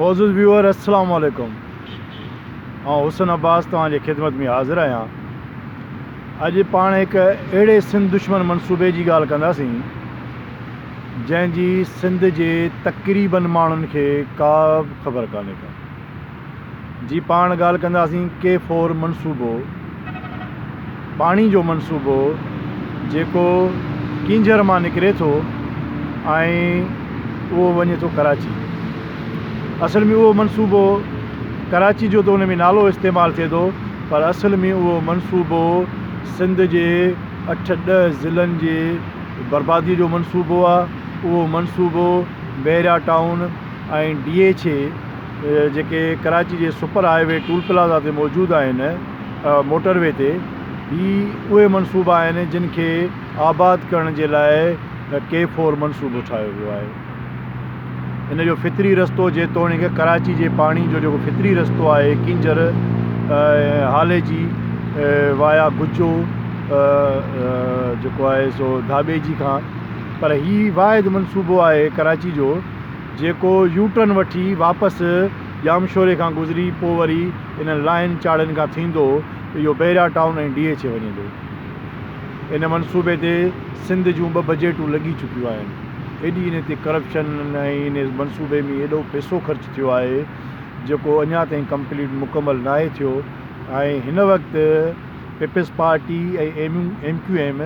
मौजूद व्यूअर अस्सलाम वालेकुम। हुसन अब्बास तव्हांजे ख़िदमत में हाज़िर आहियां। अॼु पाण हिकु अहिड़े सिंध दुश्मन मनसूबे जी ॻाल्हि कंदासीं जंहिंजी सिंध जे तक़रीबन माण्हुनि खे का ख़बर कान्हे का। जी पाण ॻाल्हि कंदासीं K4 मनसूबो, पाणी जो मनसूबो जेको किंजर मां निकिरे थो ऐं उहो वञे थो कराची। असल में उहो मनसूबो कराची जो त उन में नालो इस्तेमालु थिए थो, पर असल में उहो मनसूबो सिंध जे 8-10 ज़िलनि जे बर्बादी जो मनसूबो आहे। उहो मनसूबो बैरिया टाउन ऐं DH जेके कराची जे सुपर हाईवे टूल प्लाज़ा ते मौजूदु आहिनि, मोटरवे ते, उहे मनसूबा आहिनि जिन खे आबाद करण जे लाइ K4 मनसूबो ठाहियो वियो आहे। इन जो फितरी रस्तो जेतोणीकि कराची जे पाणी जो जेको फितरी रस्तो आहे किंजर हाले जी वाया गुजो जेको आहे सो धाबेजी खां, पर हीउ वाहिद मनसूबो आहे कराची जो जेको यूटर्न वठी वापसि जामशोरे खां गुज़री पोइ वरी इन लाइन चाड़नि खां थींदो इहो बैरिया टाउन ऐं DH वञे थो। इन मनसूबे ते सिंध जूं 2 बजेटूं लॻी चुकियूं आहिनि। एॾी इन ते करप्शन ऐं इन मनसूबे में एॾो पैसो ख़र्च थियो आहे जेको अञा ताईं कंप्लीट मुकमल नाहे थियो। ऐं हिन वक़्तु पीपल्स पार्टी ऐं MQM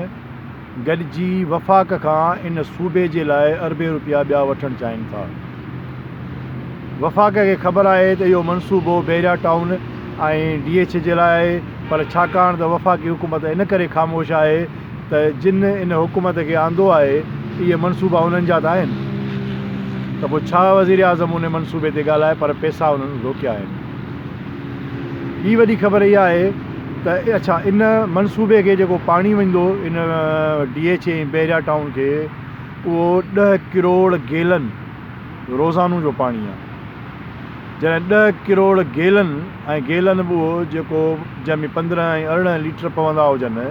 गॾिजी वफ़ाक़ खां इन सूबे जे लाइ अरबे रुपया ॿिया वठणु चाहिनि था। वफ़ाक़ खे ख़बर आहे त इहो मनसूबो बैरिया टाउन ऐं DH जे लाइ आहे, पर छाकाणि त वफ़ाक़ी हुकूमत इन करे ख़ामोश आहे त जिन इन हुकूमत खे आंदो आहे इहे मनसूबा उन्हनि जा त आहिनि, त पोइ छा वज़ीर आज़म उन मनसूबे ते ॻाल्हाए, पर पैसा उन्हनि रोकिया आहिनि। ॿी वॾी ख़बर इहा आहे त अच्छा इन मनसूबे खे जेको पाणी वेंदो इन DH ऐं बैरिया टाउन खे, उहो 10 करोड़ गैलन रोज़ानो जो पाणी आहे। जॾहिं 10 करोड़ गैलन ऐं गैलन बि उहो जेको जंहिंमें 15 ऐं 18 लीटर पवंदा हुजनि,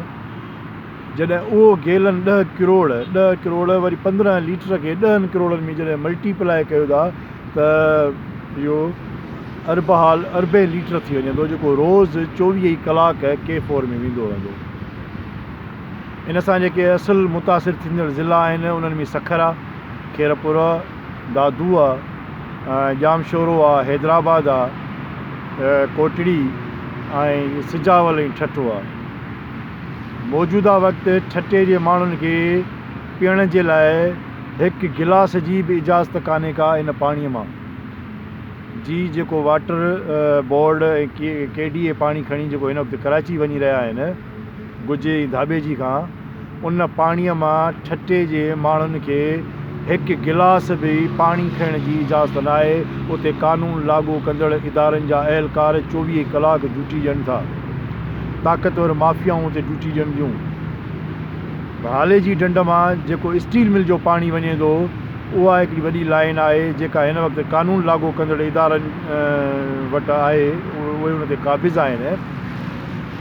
जॾहिं उहो गैलन 10 करोड़ वरी 15 लीटर खे 10 करोड़नि में जॾहिं मल्टीप्लाए कयो था त इहो अरबे लीटर थी वञे थो, जेको रोज़ु 24 कलाक K4 में वेंदो रहंदो। इन सां जेके असुलु मुतासिर थींदड़ ज़िला आहिनि उन्हनि में सखर आहे, खेरपुर आहे, दादू आहे, जामशोरो आहे, हैदराबाद आहे, कोटड़ी ऐं सिजावल ऐं ठठो आहे। मौजूदा वक़्तु ठठे जे माण्हुनि खे पीअण जे लाइ 1 गिलास जी बि इजाज़त कान्हे का इन पाणीअ मां। जी जेको वाटर बोर्ड ऐं KDA पाणी खणी जेको हिन वक़्तु कराची वञी रहिया आहिनि गुजे धाबेजी खां, उन पाणीअ मां ठठे जे माण्हुनि खे 1 गिलास बि पाणी खणण जी इजाज़त न आहे। उते कानून लागू कंदड़ इदारनि जा अहलकार 24 कलाक ड्यूटी ॾियनि था, ताक़तवर माफ़ियाऊं उते ड्यूटी ॾियनि थियूं। हाले जी ढंढ मां जेको स्टील मिल जो पाणी वञे थो, उहा हिकिड़ी वॾी लाइन आहे जेका हिन वक़्तु कानून लागू कंदड़ इदारनि वटि आहे, उहे उन ते क़ाबिज़ आहिनि।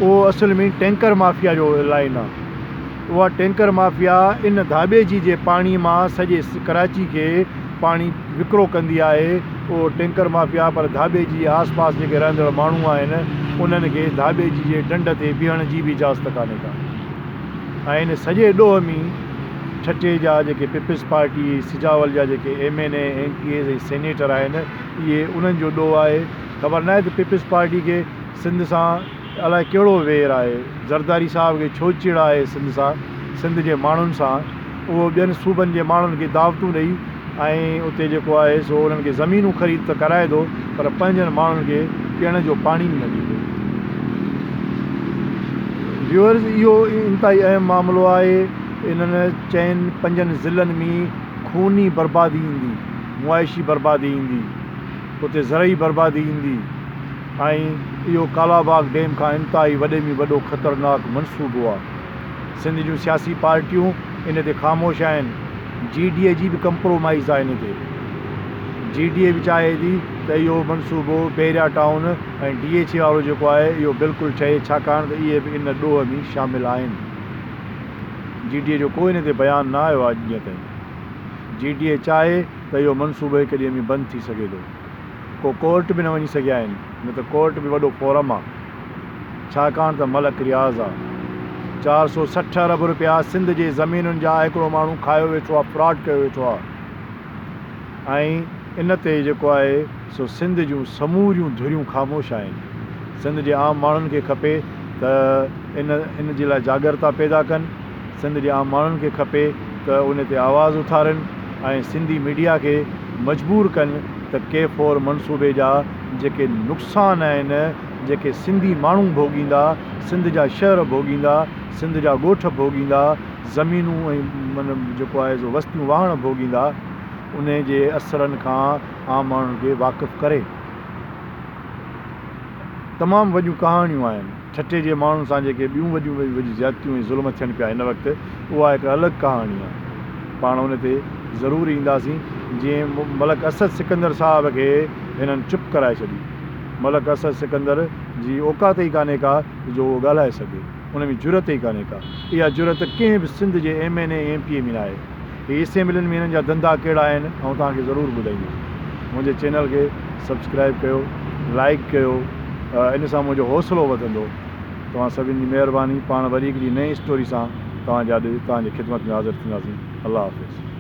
उहो असल में टैंकर माफ़िया जो लाइन आहे। उहा टैंकर माफ़िया इन धाबेजी जे पाणीअ मां सॼे कराची खे पाणी विकिरो कंदी आहे। उहो टैंकर माफ़िया पर धाबेजी आस पास जेके रहंदड़ माण्हू आहिनि उन्हनि खे धाबेजी जे ढंढ ते बीहण जी बि इजाज़त कान्हे का। ऐं इन सॼे ॾोह में ठठे जा जेके पीपल्स पार्टी सिजावल जा जेके MNA MPs ऐं सेनेटर आहिनि, इहे उन्हनि जो ॾोह आहे। ख़बर न आहे त पीपल्स पार्टी खे सिंध सां अलाए कहिड़ो वेर आहे, ज़रदारी साहिब खे छो चिड़ आहे सिंध सां, सिंध जे माण्हुनि सां। उहो ॿियनि सूबनि जे माण्हुनि खे दावतूं ॾेई ऐं उते जेको आहे सो उन्हनि खे ज़मीनूं ख़रीद त कराए थो, पर पंहिंजनि माण्हुनि खे पीअण जो पाणी बि न ॾींदो। व्यूअर्स, इहो इंतिहाई अहम मामिलो आहे। इन्हनि 4-5 ज़िलनि में खूनी बर्बादी ईंदी, मुआइशी बर्बादी ईंदी, उते ज़रई बर्बादी ईंदी, ऐं इहो कालाबाग डैम खां इंतिहाई वॾे में वॾो ख़तरनाक मनसूबो आहे। सिंध जूं सियासी पार्टियूं इन ते ख़ामोश आहिनि। GDA जी बि कंप्रोमाइज़ आहे इन ते। GDA बि चाहे थी त इहो मनसूबो बैरिया टाउन ऐं DH वारो जेको आहे इहो बिल्कुलु ठहे, छाकाणि त इहे बि इन ॾोह में शामिलु आहिनि। GDA जो कोई इन ते बयानु न आयो आहे अॼु ताईं। GDA चाहे त इहो मनसूबो हिकु ॾींहं में बंदि थी सघे थो। को कोर्ट बि न वञी सघिया आहिनि, न त कोर्ट बि वॾो फोरम आहे, छाकाणि त मलक रियाज़ आहे। 460 अरब रुपया सिंध जे ज़मीनुनि जा हिकिड़ो माण्हू खायो वेठो आहे, फ्रॉड कयो वेठो आहे। ऐं इन ते जेको आहे सो सिंध जूं समूरियूं धुरियूं ख़ामोश आहिनि। सिंध जे आम माण्हुनि खे खपे त इन जे लाइ जागरता पैदा कनि। सिंध जे आम माण्हुनि खे खपे त उन ते आवाज़ु उथारनि ऐं सिंधी मीडिया खे मजबूर कनि त K4 मनसूबे जा जेके नुक़सान आहिनि, जेके सिंधी माण्हू भोॻींदा, सिंध जा शहर भोॻींदा, सिंध जा ॻोठ भोॻींदा, ज़मीनूं ऐं मन जेको आहे सो वस्तियूं वाहण भोॻींदा, उन जे असरनि खां आम माण्हुनि खे वाक़ुफ़ु करे। तमामु वॾियूं कहाणियूं आहिनि। ठठे जे माण्हुनि सां जेके ॿियूं वॾियूं ज़्यादतियूं ऐं ज़ुल्म थियनि पिया हिन वक़्तु, उहा हिकु अलॻि कहाणी आहे। पाण उन ते ज़रूरु ईंदासीं। जीअं मलक असद सिकंदर साहिब खे हिननि चुप कराए छॾी। मलक असद सिकंदर जी औकात ई कान्हे का जो उहो ॻाल्हाए सघे, उन में जुरत ई कान्हे का। इहा जुरत कंहिं बि सिंध जे MNA MP में न आहे। हीअ असेंबलियुनि में हिननि जा धंधा कहिड़ा आहिनि, ऐं तव्हांखे ज़रूरु ॿुधाईंदुसि। मुंहिंजे चैनल खे सब्सक्राइब कयो, लाइक कयो, इन सां मुंहिंजो हौसलो वधंदो। तव्हां सभिनी जी महिरबानी। पाण वरी हिकिड़ी नई स्टोरी सां तव्हांजी ख़िदमत में हाज़िर थींदासीं। अल्लाह हाफ़िज़।